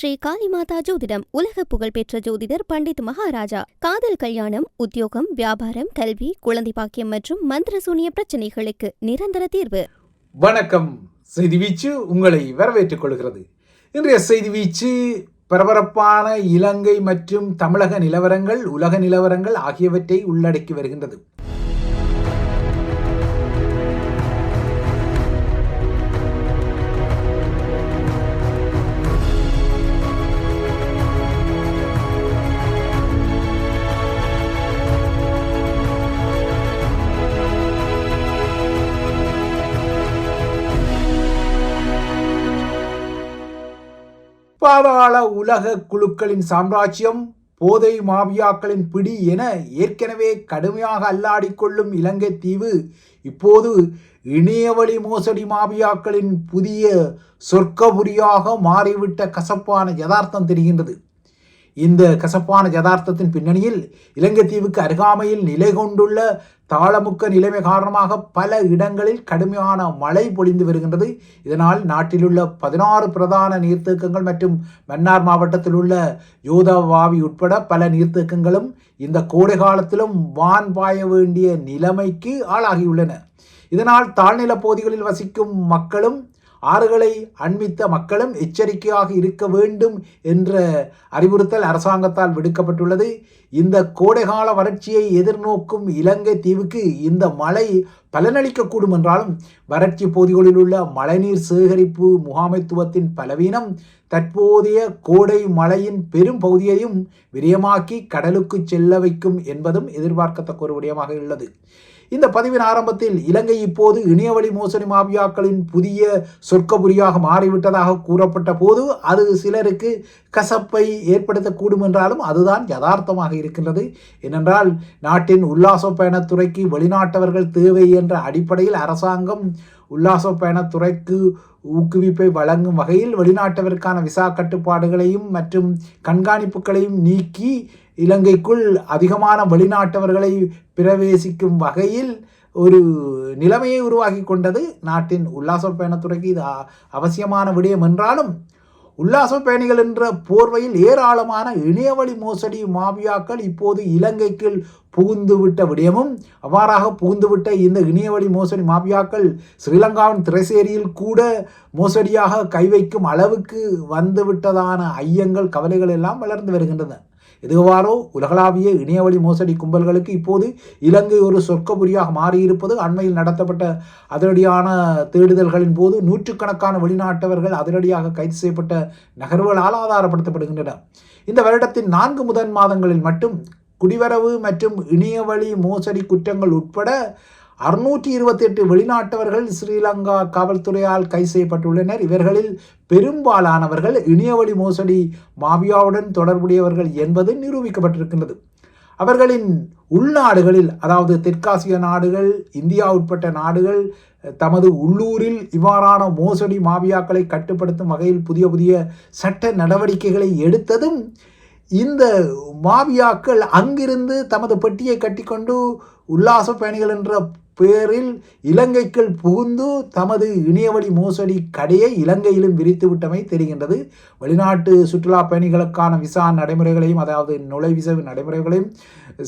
ஸ்ரீ காளிமாதா ஜோதிடம் உலக புகழ்பெற்ற ஜோதிடர் பண்டித் மகாராஜா. காதல், கல்யாணம், உத்தியோகம், வியாபாரம், கல்வி, குழந்தை பாக்கியம் மற்றும் மந்திர சூனிய பிரச்சனைகளுக்கு நிரந்தர தீர்வு. வணக்கம். செய்தி வீச்சு உங்களை வரவேற்றுக் கொள்கிறது. இன்றைய செய்தி வீச்சு பரபரப்பான இலங்கை மற்றும் தமிழக நிலவரங்கள், உலக நிலவரங்கள் ஆகியவற்றை உள்ளடக்கி வருகின்றது. பாதாள உலக குழுக்களின் சாம்ராஜ்யம், போதை மாபியாக்களின் பிடி என ஏற்கனவே கடுமையாக அல்லாடிக்கொள்ளும் இலங்கை தீவு இப்போது இணையவழி மோசடி மாபியாக்களின் புதிய சொர்க்கபுரியாக மாறிவிட்ட கசப்பான யதார்த்தம் தெரிகின்றது. இந்த கசப்பான யதார்த்தத்தின் பின்னணியில் இலங்கை தீவுக்கு அருகாமையில் நிலை கொண்டுள்ள தாளமுக்க நிலைமை காரணமாக பல இடங்களில் கடுமையான மழை பொழிந்து வருகின்றது. இதனால் நாட்டிலுள்ள 16 பிரதான நீர்த்தேக்கங்கள் மற்றும் மன்னார் மாவட்டத்தில் உள்ள யோதவாவி உட்பட பல நீர்த்தேக்கங்களும் இந்த கோடை காலத்திலும் வான் பாய வேண்டிய நிலைமைக்கு ஆளாகியுள்ளன. இதனால் தாழ்நில பகுதிகளில் வசிக்கும் மக்களும் ஆறுகளை அண்மித்த மக்களும் எச்சரிக்கையாக இருக்க வேண்டும் என்ற அறிவுறுத்தல் அரசாங்கத்தால் விடுக்கப்பட்டுள்ளது. இந்த கோடைகால வறட்சியை எதிர்நோக்கும் இலங்கை தீவுக்கு இந்த மழை பலனளிக்கக்கூடும் என்றாலும் வறட்சி பகுதிகளில் உள்ள மழைநீர் சேகரிப்பு முகாமைத்துவத்தின் பலவீனம் தற்போதைய கோடை மழையின் பெரும் பகுதியையும் விரயமாக்கி கடலுக்கு செல்ல வைக்கும் என்பதும் எதிர்பார்க்கத்தக்க ஒரு விடயமாக உள்ளது. இந்த பதிவின் ஆரம்பத்தில் இலங்கை இப்போது இணையவழி மோசடி மாபியாக்களின் புதிய சொர்க்கபுரியாக மாறிவிட்டதாக கூறப்பட்ட போது அது சிலருக்கு கசப்பை ஏற்படுத்தக்கூடும் என்றாலும் அதுதான் யதார்த்தமாக இருக்கின்றது. ஏனென்றால் நாட்டின் உல்லாச பயணத்துறைக்கு வெளிநாட்டவர்கள் தேவை என்ற அடிப்படையில் அரசாங்கம் உல்லாச பயணத்துறைக்கு ஊக்குவிப்பை வழங்கும் வகையில் வெளிநாட்டவருக்கான விசா கட்டுப்பாடுகளையும் மற்றும் கண்காணிப்புகளையும் நீக்கி இலங்கைக்குள் அதிகமான வெளிநாட்டவர்களை பிரவேசிக்கும் வகையில் ஒரு நிலைமையை உருவாக்கி கொண்டது. நாட்டின் உல்லாச பயணத்துறைக்கு இது அவசியமான விடயம் என்றாலும் உல்லாச பயணிகள் என்ற போர்வையில் ஏராளமான இணையவழி மோசடி மாபியாக்கள் இப்போது இலங்கைக்குள் புகுந்துவிட்ட விடயமும், அவ்வாறாக புகுந்துவிட்ட இந்த இணையவழி மோசடி மாபியாக்கள் ஸ்ரீலங்காவின் திரைசேரியில் கூட மோசடியாக கை வைக்கும் அளவுக்கு வந்துவிட்டதான ஐயங்கள், கவலைகள் எல்லாம் வளர்ந்து வருகின்றன. எதுவாறோ உலகளாவிய இணையவழி மோசடி கும்பல்களுக்கு இப்போது இலங்கை ஒரு சொர்க்கபுரியாக மாறியிருப்பது அண்மையில் நடத்தப்பட்ட அதிரடியான தேடுதல்களின் போது நூற்றுக்கணக்கான வெளிநாட்டவர்கள் அதிரடியாக கைது செய்யப்பட்ட நகர்வுகளால் ஆதாரப்படுத்தப்படுகின்றன. இந்த வருடத்தின் 4 முதல் மாதங்களில் மட்டும் குடிவரவு மற்றும் இணையவழி மோசடி குற்றங்கள் உட்பட 628 வெளிநாட்டவர்கள் ஸ்ரீலங்கா காவல்துறையால் கைது செய்யப்பட்டுள்ளனர். இவர்களில் பெரும்பாலானவர்கள் இணையவழி மோசடி மாபியாவுடன் தொடர்புடையவர்கள் என்பது நிரூபிக்கப்பட்டிருக்கின்றது. அவர்களின் உள்நாடுகளில், அதாவது தெற்காசிய நாடுகள், இந்தியா உட்பட்ட நாடுகள் தமது உள்ளூரில் இவ்வாறான மோசடி மாபியாக்களை கட்டுப்படுத்தும் வகையில் புதிய சட்ட நடவடிக்கைகளை எடுத்ததும் இந்த மாபியாக்கள் அங்கிருந்து தமது பெட்டியை கட்டிக்கொண்டு உல்லாச பயணிகள் என்ற பேரில் இலங்கைக்குள் புகுந்து தமது இணையவழி மோசடி கடையை இலங்கையிலும் விரித்து விட்டமை தெரிகின்றது. வெளிநாட்டு சுற்றுலா பயணிகளுக்கான விசா நடைமுறைகளையும், அதாவது நுழைவிசா நடைமுறைகளையும்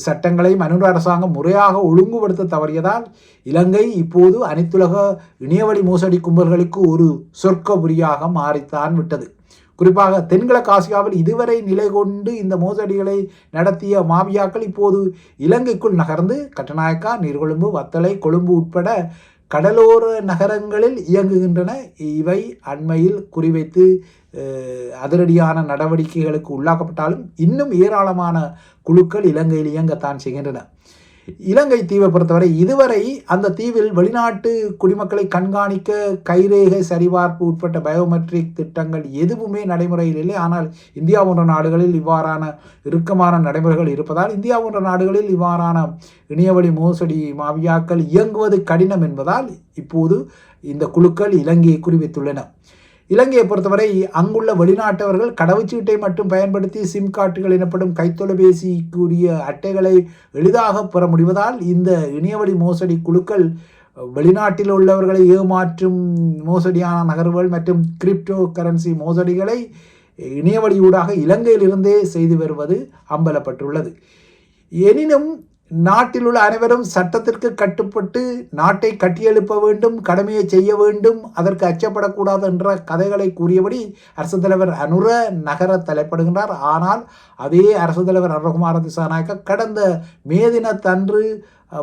சட்டங்களையும் அனுர அரசாங்கம் முறையாக ஒழுங்குபடுத்த தவறியதால் இலங்கை இப்போது அனைத்துலக இணையவழி மோசடி கும்பல்களுக்கு ஒரு சொர்க்கபுரியாக மாறித்தான் விட்டது. குறிப்பாக தென்கிழக்கு ஆசியாவில் இதுவரை நிலை கொண்டு இந்த மோசடிகளை நடத்திய மாபியாக்கள் இப்போது இலங்கைக்குள் நகர்ந்து கட்டநாயக்கா, நீர்கொழும்பு, வத்தளை, கொழும்பு உட்பட கடலோர நகரங்களில் இயங்குகின்றன. இவை அண்மையில் குறிவைத்து அதிரடியான நடவடிக்கைகளுக்கு உள்ளாக்கப்பட்டாலும் இன்னும் ஏராளமான குழுக்கள் இலங்கையில் இயங்கத்தான் செய்கின்றன. இலங்கை தீவை பொறுத்தவரை இதுவரை அந்த தீவில் வெளிநாட்டு குடிமக்களை கண்காணிக்க கைரேகை சரிபார்ப்பு உட்பட்ட பயோமெட்ரிக் திட்டங்கள் எதுவுமே நடைமுறையில் இல்லை. ஆனால் இந்தியா போன்ற நாடுகளில் இவ்வாறான இறுக்கமான நடைமுறைகள் இருப்பதால் இந்தியா போன்ற நாடுகளில் இவ்வாறான இணையவழி மோசடி மாபியாக்கள் இயங்குவது கடினம் என்பதால் இப்போது இந்த குழுக்கள் இலங்கையை குறிவைத்துள்ளன. இலங்கையை பொறுத்தவரை அங்குள்ள வெளிநாட்டவர்கள் கடவுச்சீட்டை மட்டும் பயன்படுத்தி சிம் கார்டுகள் எனப்படும் கைத்தொலைபேசிக்குரிய அட்டைகளை எளிதாக பெற முடிவதால் இந்த இணையவழி மோசடி குழுக்கள் வெளிநாட்டில் உள்ளவர்களை ஏமாற்றும் மோசடியான நகர்வுகள் மற்றும் கிரிப்டோ கரன்சி மோசடிகளை இணையவழியூடாக இலங்கையிலிருந்தே செய்து வருவது அம்பலப்பட்டுள்ளது. எனினும் நாட்டில் உள்ள அனைவரும் சட்டத்திற்கு கட்டுப்பட்டு நாட்டை கட்டியெழுப்ப வேண்டும், கடமையை செய்ய வேண்டும், அதற்கு அச்சப்படக்கூடாது என்ற கதைகளை கூறியபடி அரசு தலைவர் அனுர நகர தலைப்படுகின்றார். ஆனால் அதே அரசு தலைவர் அனுரகுமார திசாநாயக்க கடந்த மே தினத்தன்று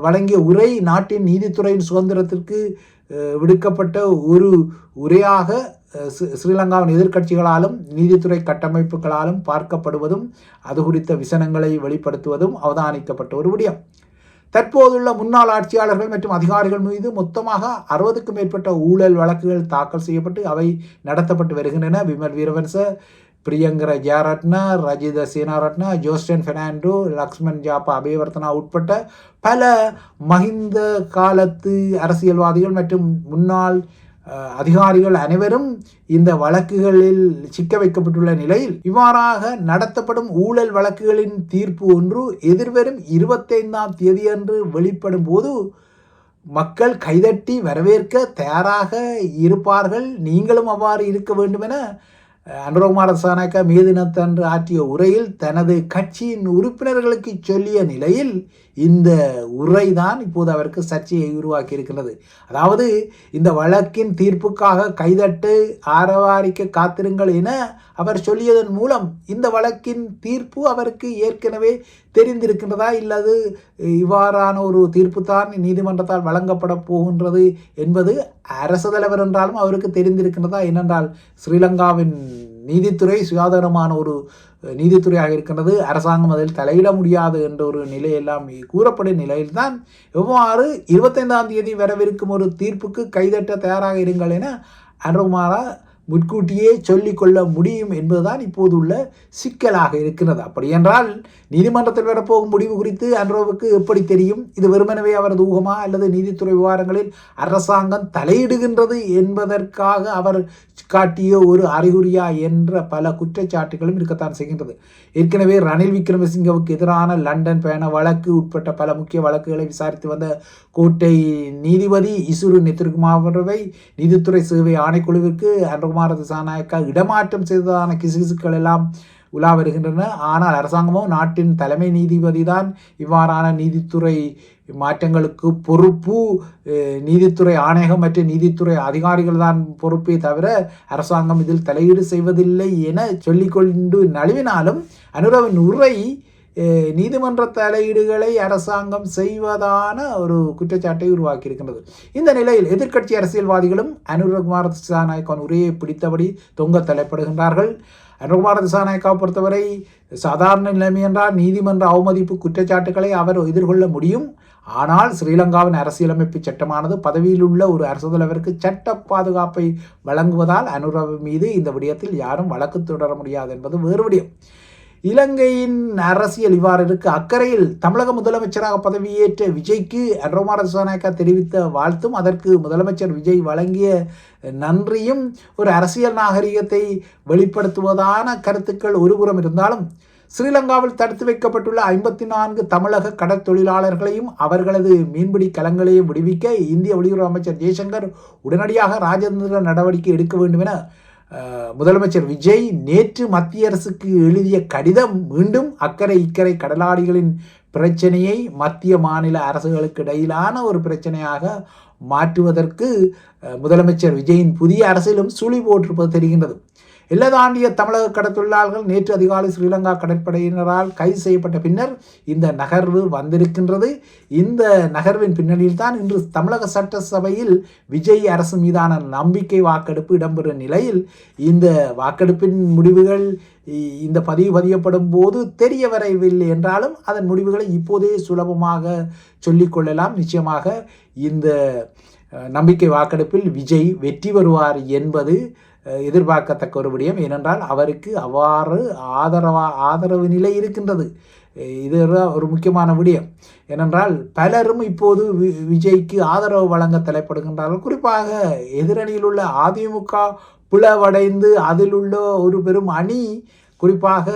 வழங்கிய உரை நாட்டின் நீதித்துறையின் சுதந்திரத்திற்கு விடுக்கப்பட்ட ஒரு உரையாக ஸ்ரீலங்காவின் எதிர்க்கட்சிகளாலும் நீதித்துறை கட்டமைப்புகளாலும் பார்க்கப்படுவதும் அது குறித்த விசனங்களை வெளிப்படுத்துவதும் அவதானிக்கப்பட்ட ஒரு விடயம். தற்போதுள்ள முன்னாள் ஆட்சியாளர்கள் மற்றும் அதிகாரிகள் மீது மொத்தமாக 60க்கும் மேற்பட்ட ஊழல் வழக்குகள் தாக்கல் செய்யப்பட்டு அவை நடத்தப்பட்டு வருகின்றன. விமல் வீரவன்ச, பிரியங்கர ஜெயரத்னா, ரஜித சேனாரத்னா, ஜோஸ்டன் பெர்னாண்டோ, லக்ஷ்மன் ஜாப்பா அபேவர்த்தனா உட்பட்ட பல மஹிந்த காலத்து அரசியல்வாதிகள் மற்றும் முன்னாள் அதிகாரிகள் அனைவரும் இந்த வழக்குகளில் சிக்க வைக்கப்பட்டுள்ள நிலையில் இவ்வாறாக நடத்தப்படும் ஊழல் வழக்குகளின் தீர்ப்பு ஒன்று எதிர்வரும் 25ஆம் தேதியன்று வெளிப்படும் போது மக்கள் கைதட்டி வரவேற்க தயாராக இருப்பார்கள். நீங்களும் அவ்வாறு இருக்க வேண்டும் என அனுரகுமார திசாநாயக்க மே தினத்தன்று ஆற்றிய உரையில் தனது கட்சியின் உறுப்பினர்களுக்கு சொல்லிய நிலையில் இந்த உரைதான் இப்போது அவருக்கு சர்ச்சையை உருவாக்கி இருக்கிறது. அதாவது இந்த வழக்கின் தீர்ப்புக்காக கைதட்டு ஆரவாரிக்க காத்திருங்கள் என அவர் சொல்லியதன் மூலம் இந்த வழக்கின் தீர்ப்பு அவருக்கு ஏற்கனவே தெரிந்திருக்கின்றதா, இல்லது இவ்வாறான ஒரு தீர்ப்பு தான் நீதிமன்றத்தால் வழங்கப்பட போகின்றது என்பது அரசு தலைவர் என்றாலும் அவருக்கு தெரிந்திருக்கின்றதா? ஏனென்றால் ஸ்ரீலங்காவின் நீதித்துறை சுயாதீனமான ஒரு நீதித்துறையாக இருக்கின்றது. அரசாங்கம் அதில் தலையிட முடியாது என்ற ஒரு நிலையெல்லாம் கூறப்படும் நிலையில்தான் எவ்வாறு 25ஆம் தேதி வரவிருக்கும் ஒரு தீர்ப்புக்கு கைதட்ட தயாராக இருங்கள் என அனுரகுமாரா முன்கூட்டியே சொல்லிக்கொள்ள முடியும் என்பதுதான் இப்போது உள்ள சிக்கலாக இருக்கிறது. அப்படி என்றால் நீதிமன்றத்தில் வரப்போகும் முடிவு குறித்து அனுரவுக்கு எப்படி தெரியும்? இது வெறுமனவே அவரது ஊகமா, அல்லது நீதித்துறை விவகாரங்களில் அரசாங்கம் தலையிடுகின்றது என்பதற்காக அவர் காட்டிய ஒரு அறிகுறியா என்ற பல குற்றச்சாட்டுகளும் இருக்கத்தான் செய்கின்றது. ஏற்கனவே ரணில் விக்ரமசிங்கவுக்கு எதிரான லண்டன் பயண வழக்கு உட்பட்ட பல முக்கிய வழக்குகளை விசாரித்து வந்த கோட்டை நீதிபதி இசுரு நெத்திருக்குமாவை நீதித்துறை சேவை ஆணைக்குழுவிற்கு அனுரகுமார திசாநாயக்கா இடமாற்றம் செய்ததான கிசுகிசுக்கள் எல்லாம் உலா வருகின்றன. ஆனால் அரசாங்கமோ நாட்டின் தலைமை நீதிபதி தான் இவ்வாறான நீதித்துறை மாற்றங்களுக்கு பொறுப்பு, நீதித்துறை ஆணையகம் மற்றும் நீதித்துறை அதிகாரிகள் தான் பொறுப்பே தவிர அரசாங்கம் இதில் தலையீடு செய்வதில்லை என சொல்லிக்கொண்டு நழுவினாலும் அனுரவின் உரை நீதிமன்ற தலையீடுகளை அரசாங்கம் செய்வதான ஒரு குற்றச்சாட்டை உருவாக்கி இருக்கின்றது. இந்த நிலையில் எதிர்க்கட்சி அரசியல்வாதிகளும் அனுரகுமார திசாநாயக்காவின் உரையை பிடித்தபடி தொங்க தலைப்படுகின்றார்கள். அனுரகுமார திசாநாயக்காவை பொறுத்தவரை சாதாரண நிலைமை என்றால் நீதிமன்ற அவமதிப்பு குற்றச்சாட்டுகளை அவர் எதிர்கொள்ள முடியும். ஆனால் ஸ்ரீலங்காவின் அரசியலமைப்பு சட்டமானது பதவியில் உள்ள ஒரு அரசு தலைவருக்கு சட்ட பாதுகாப்பை வழங்குவதால் அனுரவு மீது இந்த விடயத்தில் யாரும் வழக்கு தொடர முடியாது என்பது வேறு விடயம். இலங்கையின் அரசியல் இவ்வாறு இருக்க அக்கறையில் தமிழக முதலமைச்சராக பதவியேற்ற விஜய்க்கு அனுரகுமார திசாநாயக்கா தெரிவித்த வாழ்த்தும் அதற்கு முதலமைச்சர் விஜய் வழங்கிய நன்றியும் ஒரு அரசியல் நாகரிகத்தை வெளிப்படுத்துவதான கருத்துக்கள் ஒருபுறம் இருந்தாலும் ஸ்ரீலங்காவில் தடுத்து வைக்கப்பட்டுள்ள 54 தமிழக கடற்தொழிலாளர்களையும் அவர்களது மீன்பிடி கலங்களையும் விடுவிக்க இந்திய வெளியுறவு அமைச்சர் ஜெய்சங்கர் உடனடியாக ராஜதந்திர நடவடிக்கை எடுக்க வேண்டும் என முதலமைச்சர் விஜய் நேற்று மத்திய அரசுக்கு எழுதிய கடிதம் மீண்டும் அக்கறை இக்கரை கடலாடிகளின் பிரச்சனையை மத்திய மாநில அரசுகளுக்கு இடையிலான ஒரு பிரச்சனையாக மாற்றுவதற்கு முதலமைச்சர் விஜயின் புதிய அரசியலும் சுழி போட்டிருப்பது தெரிகின்றது. எல்லை தாண்டிய தமிழக கடற்தொழிலாளர்கள் நேற்று அதிகாலை ஸ்ரீலங்கா கடற்படையினரால் கைது செய்யப்பட்ட பின்னர் இந்த நகர்வு வந்திருக்கின்றது. இந்த நகர்வின் பின்னணியில் தான் இன்று தமிழக சட்டசபையில் விஜய் அரசு மீதான நம்பிக்கை வாக்கெடுப்பு இடம்பெறும் நிலையில் இந்த வாக்கெடுப்பின் முடிவுகள் இந்த பதியப்படும் போது தெரிய வரவில்லை என்றாலும் அதன் முடிவுகளை இப்போதே சுலபமாக சொல்லிக்கொள்ளலாம். நிச்சயமாக இந்த நம்பிக்கை வாக்கெடுப்பில் விஜய் வெற்றி பெறுவார் என்பது எதிர்பார்க்கத்தக்க ஒரு விடயம். ஏனென்றால் அவருக்கு அவ்வாறு ஆதரவு நிலை இருக்கின்றது. இது ஒரு முக்கியமான விடயம். ஏனென்றால் பலரும் இப்போது விஜய்க்கு ஆதரவு வழங்க தலைப்படுகின்றார்கள். குறிப்பாக எதிரணியில் உள்ள அதிமுக பிளவடைந்து அதில் உள்ள ஒரு பெரும் அணி, குறிப்பாக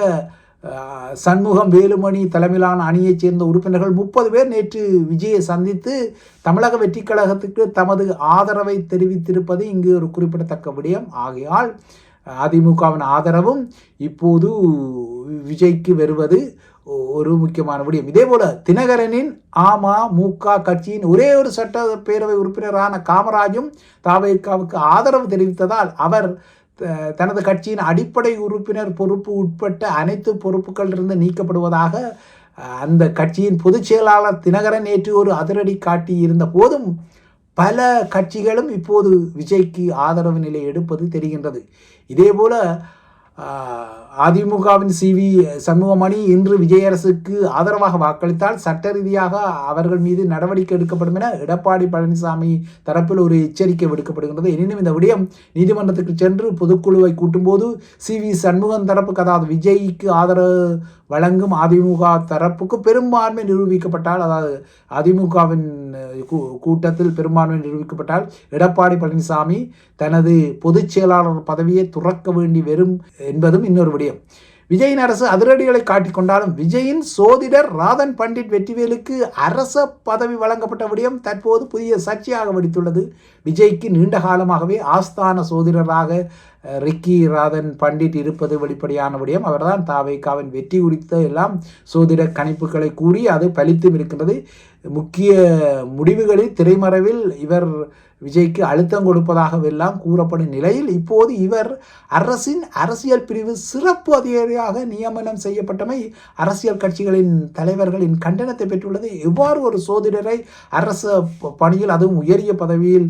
சண்முகம், வேலுமணி தலைமையிலான அணியைச் சேர்ந்த உறுப்பினர்கள் 30 பேர் நேற்று விஜயை சந்தித்து தமிழக வெற்றிக் கழகத்துக்கு தமது ஆதரவை தெரிவித்திருப்பது இங்கு ஒரு குறிப்பிடத்தக்க விடயம். ஆகையால் அதிமுகவின் ஆதரவும் இப்போது விஜய்க்கு வருவது ஒரு முக்கியமான விடயம். இதேபோல தினகரனின் அமமுக கட்சியின் ஒரே ஒரு சட்டப்பேரவை உறுப்பினரான காமராஜும் தவேகாவுக்கு ஆதரவு தெரிவித்ததால் அவர் தனது கட்சியின் அடிப்படை உறுப்பினர் பொறுப்பு உட்பட்ட அனைத்து பொறுப்புகளிலிருந்து நீக்கப்படுவதாக அந்த கட்சியின் பொதுச் செயலாளர் தினகரன் நேற்று ஒரு அதிரடி காட்டி இருந்த போதும் பல கட்சிகளும் இப்போது விஜய்க்கு ஆதரவு நிலை எடுப்பது தெரிகின்றது. இதேபோல அதிமுகவின் CV சண்முகமணி இன்று விஜய் அரசுக்கு ஆதரவாக வாக்களித்தால் சட்ட ரீதியாக அவர்கள் மீது நடவடிக்கை எடுக்கப்படும் என எடப்பாடி பழனிசாமி தரப்பில் ஒரு எச்சரிக்கை விடுக்கப்படுகின்றது. எனினும் இந்த விடயம் நீதிமன்றத்துக்கு சென்று பொதுக்குழுவை கூட்டும்போது CV சண்முகம் தரப்புக்கு, அதாவது விஜய்க்கு ஆதரவு வழங்கும் அதிமுக தரப்புக்கு பெரும்பான்மை நிரூபிக்கப்பட்டால், அதாவது அதிமுகவின் கூட்டத்தில் பெரும்பான்மை நிரூபிக்கப்பட்டால் எடப்பாடி பழனிசாமி தனது பொதுச் செயலாளர் பதவியை துறக்க வேண்டி வரும் என்பதும் இன்னொரு விடயம். விஜயின் அரசு அதிரடிகளை காட்டிக்கொண்டாலும் விஜயின் சோதிடர் ராதன் பண்டிட் வெற்றிவேலுக்கு அரச பதவி வழங்கப்பட்ட விடயம் தற்போது புதிய சர்ச்சையாக வெடித்துள்ளது. விஜய்க்கு நீண்ட காலமாகவே ஆஸ்தான சோதிடராக ரிக்கி ராதன் பண்டிட் இருப்பது வெளிப்படையான விடயம். அவர்தான் தவேகாவின் வெற்றி குறித்த எல்லாம் சோதிட கணிப்புகளை கூறி அது பலித்தும் இருக்கின்றது. முக்கிய முடிவுகளில் திரைமறைவில் இவர் விஜய்க்கு அழுத்தம் கொடுப்பதாகவெல்லாம் கூறப்படும் நிலையில் இப்போது இவர் அரசின் அரசியல் பிரிவு சிறப்பு அதிகாரியாக நியமனம் செய்யப்பட்டமை அரசியல் கட்சிகளின் தலைவர்களின் கண்டனத்தை பெற்றுள்ளது. எவ்வாறு ஒரு சோதிடரை அரச பணியில், அதுவும் உயரிய பதவியில்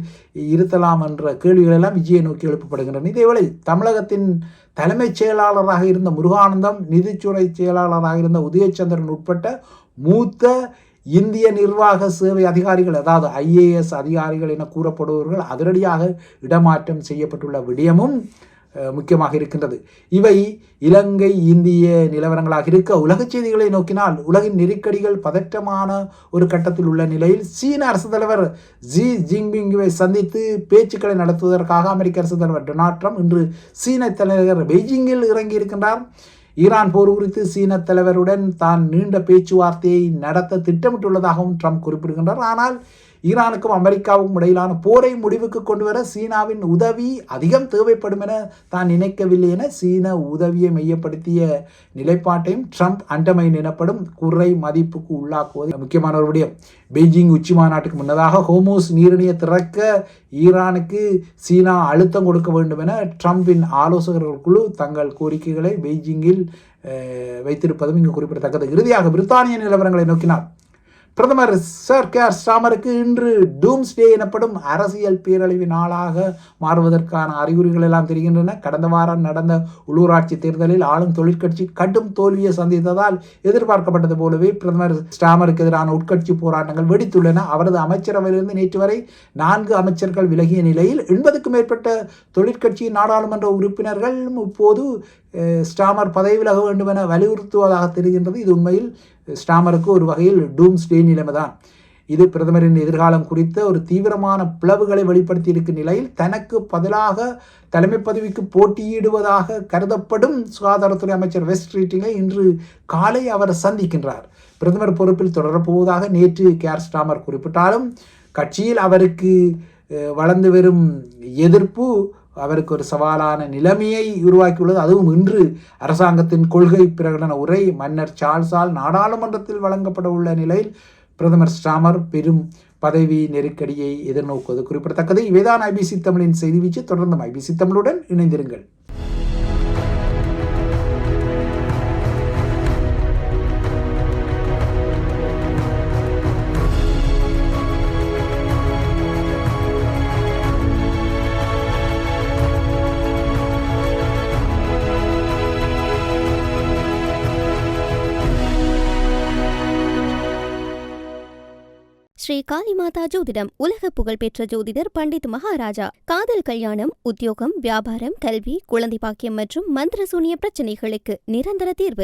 இருத்தலாம் என்ற கேள்விகள் எல்லாம் விஜயை நோக்கி எழுப்பப்படுகின்றன. இதேவேளை தமிழகத்தின் தலைமைச் செயலாளராக இருந்த முருகானந்தம், நிதித்துறை செயலாளராக இருந்த உதயச்சந்திரன் உட்பட்ட மூத்த இந்திய நிர்வாக சேவை அதிகாரிகள், அதாவது IAS அதிகாரிகள் என கூறப்படுபவர்கள் அதிரடியாக இடமாற்றம் செய்யப்பட்டுள்ள விடயமும் முக்கியமாக இருக்கின்றது. இவை இலங்கை இந்திய நிலவரங்களாக இருக்க, உலக செய்திகளை நோக்கினால் உலகின் நெருக்கடிகள் பதற்றமான ஒரு கட்டத்தில் உள்ள நிலையில் சீன அரசு தலைவர் ஜி ஜின்பிங்கை சந்தித்து பேச்சுக்களை நடத்துவதற்காக அமெரிக்க அரசு தலைவர் டொனால்ட் ட்ரம்ப் இன்று சீன தலைநகர் பெய்ஜிங்கில் இறங்கியிருக்கின்றார். ஈரான் போர் குறித்து சீன தலைவருடன் தான் நீண்ட பேச்சுவார்த்தையை நடத்த திட்டமிட்டுள்ளதாகவும் ட்ரம்ப் குறிப்பிடுகின்றார். ஆனால் ஈரானுக்கும் அமெரிக்காவுக்கும் இடையிலான போரை முடிவுக்கு கொண்டு வர சீனாவின் உதவி அதிகம் தேவைப்படும் என தான் நினைக்கவில்லை என சீன உதவியை மையப்படுத்திய நிலைப்பாட்டையும் ட்ரம்ப் அண்டமைன் எனப்படும் குறை மதிப்புக்கு உள்ளாக்குவது முக்கியமான ஒரு விடயம். பெய்ஜிங் உச்சி மாநாட்டுக்கு முன்னதாக ஹோமோஸ் நீரிணையை திறக்க ஈரானுக்கு சீனா அழுத்தம் கொடுக்க வேண்டும் என ட்ரம்பின் ஆலோசகர்கள் குழு தங்கள் கோரிக்கைகளை பெய்ஜிங்கில் வைத்திருப்பதும் இங்கு குறிப்பிடத்தக்கது. இறுதியாக பிரித்தானிய நிலவரங்களை நோக்கினார். பிரதமர் சர் கேர் ஸ்டாமருக்கு இன்று டூம்ஸ்டே எனப்படும் அரசியல் பேரழிவு நாளாக மாறுவதற்கான அறிகுறிகள் எல்லாம் தெரிகின்றன. கடந்த வாரம் நடந்த உள்ளூராட்சி தேர்தலில் ஆளும் தொழிற்கட்சி கடும் தோல்வியை சந்தித்ததால் எதிர்பார்க்கப்பட்டது போலவே பிரதமர் ஸ்டாமருக்கு எதிரான உட்கட்சி போராட்டங்கள் வெடித்துள்ளன. அவரது அமைச்சரவையிலிருந்து நேற்று வரை 4 அமைச்சர்கள் விலகிய நிலையில் 80க்கும் மேற்பட்ட தொழிற்கட்சியின் நாடாளுமன்ற உறுப்பினர்கள் இப்போது ஸ்டாமர் பதவி விலக வேண்டும் என வலியுறுத்துவதாக தெரிகின்றது. இது உண்மையில் ஸ்டாமருக்கு ஒரு வகையில் டூம்ஸ்டே நிலைமைதான். இது பிரதமரின் எதிர்காலம் குறித்த ஒரு தீவிரமான பிளவுகளை வெளிப்படுத்தி இருக்கும் நிலையில் தனக்கு பதிலாக தலைமை பதவிக்கு போட்டியிடுவதாக கருதப்படும் சுகாதாரத்துறை அமைச்சர் வெஸ்ட் ஸ்ட்ரீட்டிங்கை இன்று காலை அவர் சந்திக்கின்றார். பிரதமர் பொறுப்பில் தொடரப்போவதாக நேற்று கேர் ஸ்டாமர் குறிப்பிட்டாலும் கட்சியில் அவருக்கு வளர்ந்து வரும் எதிர்ப்பு அவருக்கு ஒரு சவாலான நிலைமையை உருவாக்கியுள்ளது. அதுவும் இன்று அரசாங்கத்தின் கொள்கை பிரகடன உரை மன்னர் சார்ல்ஸால் நாடாளுமன்றத்தில் வழங்கப்பட உள்ள நிலையில் பிரதமர் ஸ்டாமர் பெரும் பதவி நெருக்கடியை எதிர்நோக்குவது குறிப்பிடத்தக்கது. இவைதான் IBC தமிழின் செய்தி வீச்சு. தொடர்ந்து IBC தமிழுடன் இணைந்திருங்கள். ஸ்ரீ காளிமாதா ஜோதிடம் உலக புகழ்பெற்ற ஜோதிடர் பண்டித் மகாராஜா. காதல், கல்யாணம், உத்தியோகம், வியாபாரம், கல்வி, குழந்தை பாக்கியம் மற்றும் மந்திர சூனிய பிரச்சனைகளுக்கு நிரந்தர தீர்வு.